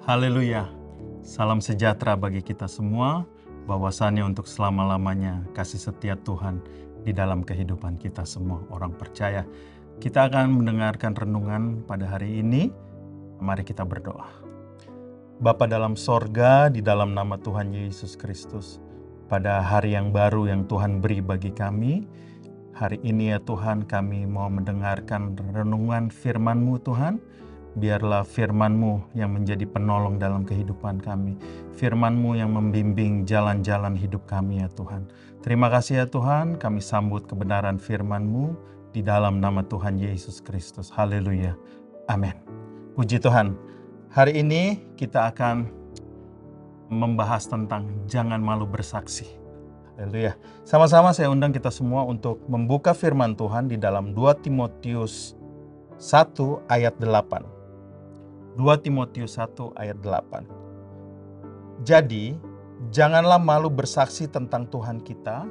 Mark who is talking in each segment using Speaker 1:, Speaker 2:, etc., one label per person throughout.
Speaker 1: Haleluya. Salam sejahtera bagi kita semua, bahwasannya untuk selama-lamanya kasih setia Tuhan di dalam kehidupan kita semua orang percaya. Kita akan mendengarkan renungan pada hari ini. Mari kita berdoa. Bapa dalam sorga, di dalam nama Tuhan Yesus Kristus, pada hari yang baru yang Tuhan beri bagi kami, hari ini ya Tuhan, kami mau mendengarkan renungan firman-Mu Tuhan. Biarlah firman-Mu yang menjadi penolong dalam kehidupan kami. Firman-Mu yang membimbing jalan-jalan hidup kami ya Tuhan. Terima kasih ya Tuhan, kami sambut kebenaran firman-Mu di dalam nama Tuhan Yesus Kristus. Haleluya. Amin. Puji Tuhan. Hari ini kita akan membahas tentang jangan malu bersaksi. Haleluya. Sama-sama saya undang kita semua untuk membuka firman Tuhan di dalam 2 Timotius 1 ayat 8. 2 Timotius 1 ayat 8. Jadi, janganlah malu bersaksi tentang Tuhan kita,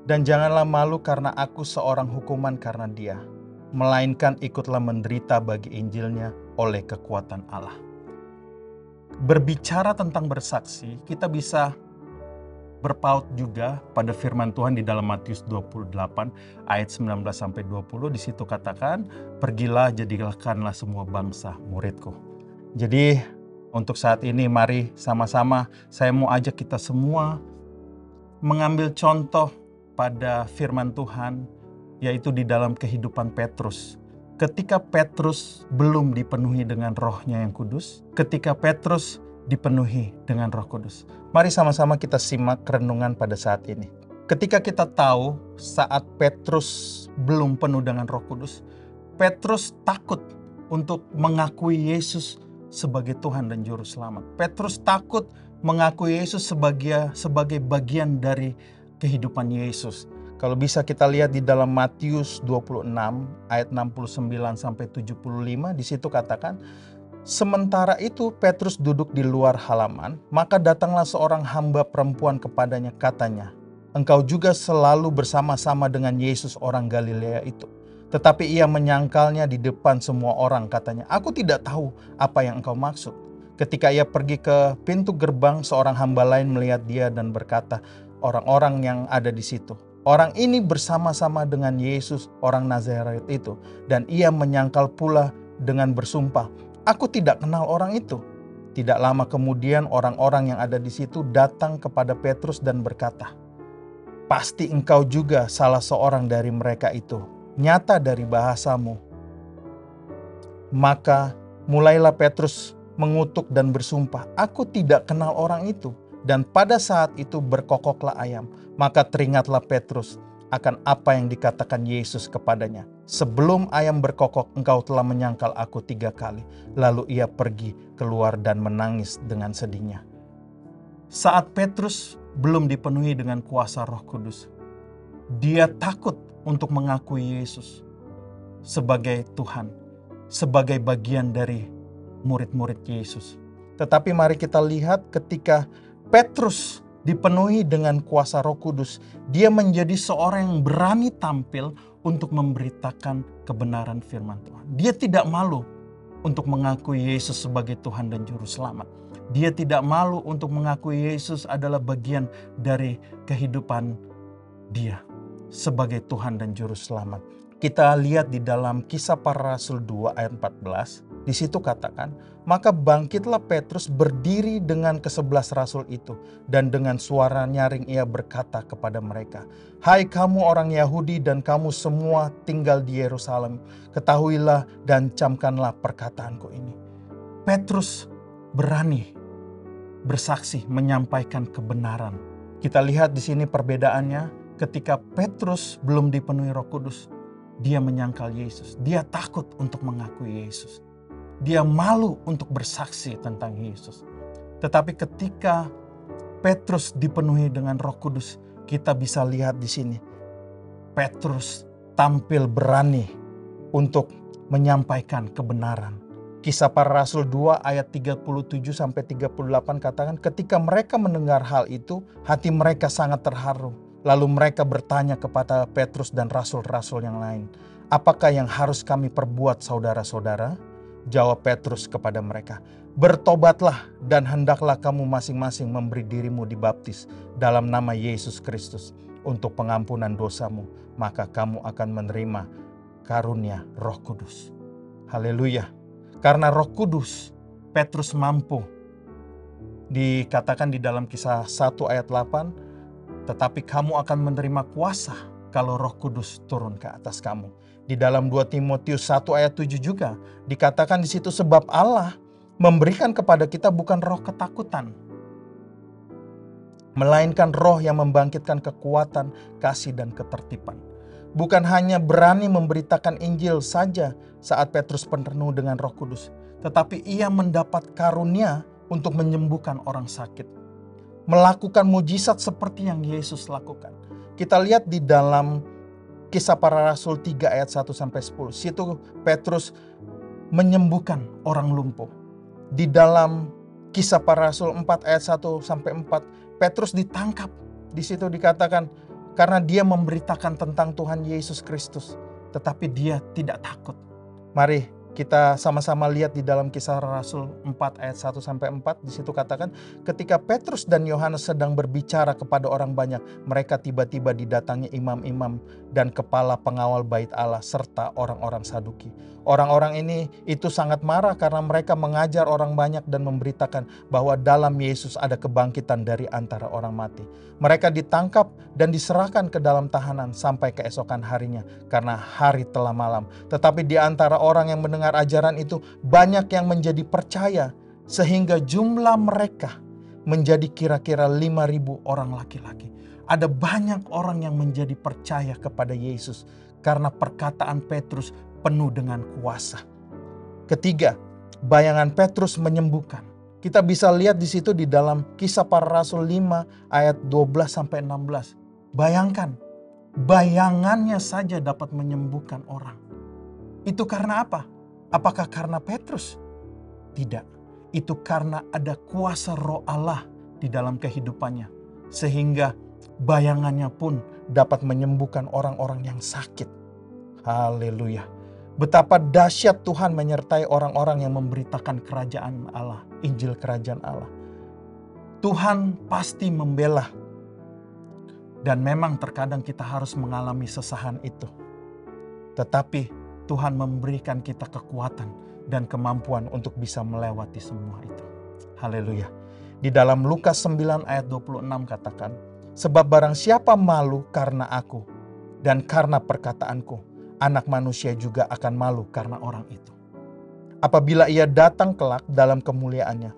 Speaker 1: dan janganlah malu karena aku seorang hukuman karena Dia, melainkan ikutlah menderita bagi Injilnya oleh kekuatan Allah. Berbicara tentang bersaksi, kita bisa berpaut juga pada firman Tuhan di dalam Matius 28 ayat 19-20. Di situ katakan, pergilah jadikanlah semua bangsa muridku. Jadi untuk saat ini mari sama-sama saya mau ajak kita semua mengambil contoh pada firman Tuhan, yaitu di dalam kehidupan Petrus. Ketika Petrus belum dipenuhi dengan Roh-Nya yang kudus, ketika Petrus dipenuhi dengan Roh Kudus. Mari sama-sama kita simak renungan pada saat ini. Ketika kita tahu saat Petrus belum penuh dengan Roh Kudus, Petrus takut untuk mengakui Yesus sebagai Tuhan dan Juru Selamat. Petrus takut mengakui Yesus sebagai bagian dari kehidupan Yesus. Kalau bisa kita lihat di dalam Matius 26 ayat 69-75, di situ katakan, sementara itu Petrus duduk di luar halaman, maka datanglah seorang hamba perempuan kepadanya, katanya, engkau juga selalu bersama-sama dengan Yesus orang Galilea itu. Tetapi ia menyangkalnya di depan semua orang, katanya, aku tidak tahu apa yang engkau maksud. Ketika ia pergi ke pintu gerbang, seorang hamba lain melihat dia dan berkata, orang-orang yang ada di situ, orang ini bersama-sama dengan Yesus orang Nazaret itu. Dan ia menyangkal pula dengan bersumpah, aku tidak kenal orang itu. Tidak lama kemudian orang-orang yang ada di situ datang kepada Petrus dan berkata, pasti engkau juga salah seorang dari mereka itu. Nyata dari bahasamu. Maka mulailah Petrus mengutuk dan bersumpah, aku tidak kenal orang itu. Dan pada saat itu berkokoklah ayam. Maka teringatlah Petrus akan apa yang dikatakan Yesus kepadanya. Sebelum ayam berkokok, engkau telah menyangkal aku 3 kali. Lalu ia pergi keluar dan menangis dengan sedihnya. Saat Petrus belum dipenuhi dengan kuasa Roh Kudus, dia takut untuk mengakui Yesus sebagai Tuhan, sebagai bagian dari murid-murid Yesus. Tetapi mari kita lihat ketika Petrus dipenuhi dengan kuasa Roh Kudus, dia menjadi seorang yang berani tampil untuk memberitakan kebenaran firman Tuhan. Dia tidak malu untuk mengakui Yesus sebagai Tuhan dan Juru Selamat. Dia tidak malu untuk mengakui Yesus adalah bagian dari kehidupan dia sebagai Tuhan dan Juru Selamat. Kita lihat di dalam Kisah Para Rasul 2 ayat 14, di situ katakan, maka bangkitlah Petrus berdiri dengan ke-11 rasul itu, dan dengan suara nyaring ia berkata kepada mereka, hai kamu orang Yahudi dan kamu semua tinggal di Yerusalem, ketahuilah dan camkanlah perkataanku ini. Petrus berani bersaksi menyampaikan kebenaran. Kita lihat di sini perbedaannya, ketika Petrus belum dipenuhi Roh Kudus, dia menyangkal Yesus, dia takut untuk mengakui Yesus. Dia malu untuk bersaksi tentang Yesus. Tetapi ketika Petrus dipenuhi dengan Roh Kudus, kita bisa lihat di sini. Petrus tampil berani untuk menyampaikan kebenaran. Kisah Para Rasul 2 ayat 37-38 katakan, ketika mereka mendengar hal itu, hati mereka sangat terharu. Lalu mereka bertanya kepada Petrus dan rasul-rasul yang lain, apakah yang harus kami perbuat saudara-saudara? Jawab Petrus kepada mereka, Bertobatlah dan hendaklah kamu masing-masing memberi dirimu dibaptis dalam nama Yesus Kristus untuk pengampunan dosamu, maka kamu akan menerima karunia Roh Kudus. Haleluya. Karena Roh Kudus, Petrus mampu. Dikatakan di dalam Kisah 1 ayat 8, tetapi kamu akan menerima kuasa kalau Roh Kudus turun ke atas kamu. Di dalam 2 Timotius 1 ayat 7 juga dikatakan di situ, sebab Allah memberikan kepada kita bukan roh ketakutan, melainkan roh yang membangkitkan kekuatan, kasih, dan ketertiban. Bukan hanya berani memberitakan Injil saja saat Petrus penuh dengan Roh Kudus, tetapi ia mendapat karunia untuk menyembuhkan orang sakit, melakukan mujizat seperti yang Yesus lakukan. Kita lihat di dalam Kisah Para Rasul 3 ayat 1-10. Situ Petrus menyembuhkan orang lumpuh. Di dalam Kisah Para Rasul 4 ayat 1-4, Petrus ditangkap. Di situ dikatakan karena dia memberitakan tentang Tuhan Yesus Kristus, tetapi dia tidak takut. Mari kita sama-sama lihat di dalam Kisah Rasul 4 ayat 1-4. Di situ katakan, ketika Petrus dan Yohanes sedang berbicara kepada orang banyak, mereka tiba-tiba didatangi imam-imam dan kepala pengawal bait Allah serta orang-orang Saduki. Orang-orang ini itu sangat marah karena mereka mengajar orang banyak dan memberitakan bahwa dalam Yesus ada kebangkitan dari antara orang mati. Mereka ditangkap dan diserahkan ke dalam tahanan sampai keesokan harinya karena hari telah malam. Tetapi di antara orang yang mendengar ajaran itu banyak yang menjadi percaya sehingga jumlah mereka menjadi kira-kira 5.000 orang laki-laki. Ada banyak orang yang menjadi percaya kepada Yesus karena perkataan Petrus penuh dengan kuasa. Ketiga, bayangan Petrus menyembuhkan. Kita bisa lihat di situ di dalam Kisah Para Rasul 5 ayat 12-16. Bayangkan, bayangannya saja dapat menyembuhkan orang. Itu karena apa? Apakah karena Petrus? Tidak. Itu karena ada kuasa Roh Allah di dalam kehidupannya. Sehingga bayangannya pun dapat menyembuhkan orang-orang yang sakit. Haleluya. Betapa dahsyat Tuhan menyertai orang-orang yang memberitakan kerajaan Allah, Injil kerajaan Allah. Tuhan pasti membela. Dan memang terkadang kita harus mengalami sesahan itu. Tetapi Tuhan memberikan kita kekuatan dan kemampuan untuk bisa melewati semua itu. Haleluya. Di dalam Lukas 9 ayat 26 katakan, sebab barang siapa malu karena aku dan karena perkataanku, Anak Manusia juga akan malu karena orang itu. Apabila ia datang kelak dalam kemuliaannya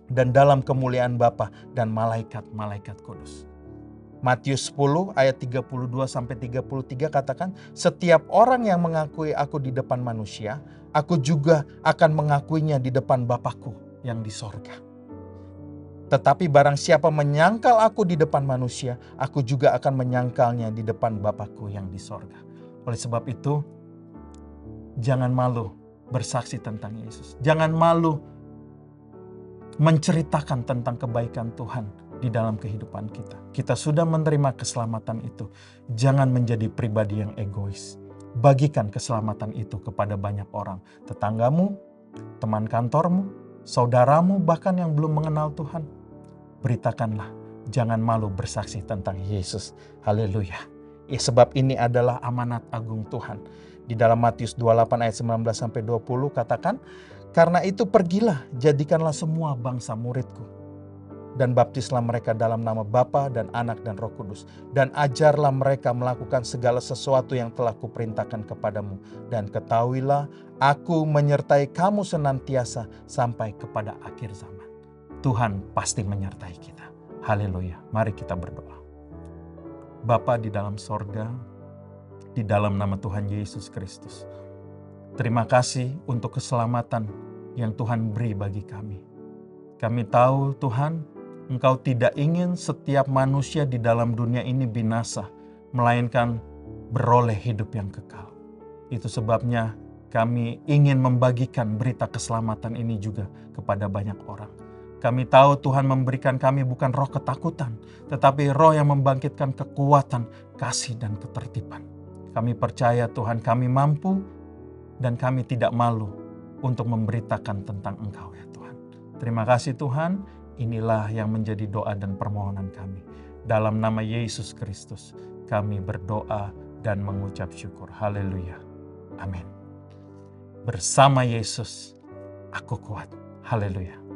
Speaker 1: dan dalam kemuliaan Bapa dan malaikat-malaikat kudus. Matius 10 ayat 32-33 katakan, setiap orang yang mengakui aku di depan manusia, aku juga akan mengakuinya di depan Bapakku yang di sorga. Tetapi barang siapa menyangkal aku di depan manusia, aku juga akan menyangkalnya di depan Bapakku yang di sorga. Oleh sebab itu, jangan malu bersaksi tentang Yesus. Jangan malu menceritakan tentang kebaikan Tuhan di dalam kehidupan kita. Kita sudah menerima keselamatan itu. Jangan menjadi pribadi yang egois. Bagikan keselamatan itu kepada banyak orang. Tetanggamu, teman kantormu, saudaramu, bahkan yang belum mengenal Tuhan. Beritakanlah, jangan malu bersaksi tentang Yesus. Haleluya. Ya, sebab ini adalah amanat agung Tuhan. Di dalam Matius 28 ayat 19-20 katakan, karena itu pergilah, jadikanlah semua bangsa muridku. Dan baptislah mereka dalam nama Bapa dan Anak dan Roh Kudus. Dan ajarlah mereka melakukan segala sesuatu yang telah kuperintahkan kepadamu. Dan ketahuilah, aku menyertai kamu senantiasa sampai kepada akhir zaman. Tuhan pasti menyertai kita. Haleluya. Mari kita berdoa. Bapa di dalam sorga, di dalam nama Tuhan Yesus Kristus, terima kasih untuk keselamatan yang Tuhan beri bagi kami. Kami tahu Tuhan, Engkau tidak ingin setiap manusia di dalam dunia ini binasa, melainkan beroleh hidup yang kekal. Itu sebabnya kami ingin membagikan berita keselamatan ini juga kepada banyak orang. Kami tahu Tuhan memberikan kami bukan roh ketakutan, tetapi roh yang membangkitkan kekuatan, kasih, dan ketertiban. Kami percaya Tuhan kami mampu dan kami tidak malu untuk memberitakan tentang Engkau ya Tuhan. Terima kasih Tuhan, inilah yang menjadi doa dan permohonan kami. Dalam nama Yesus Kristus, kami berdoa dan mengucap syukur. Haleluya. Amin. Bersama Yesus, aku kuat. Haleluya.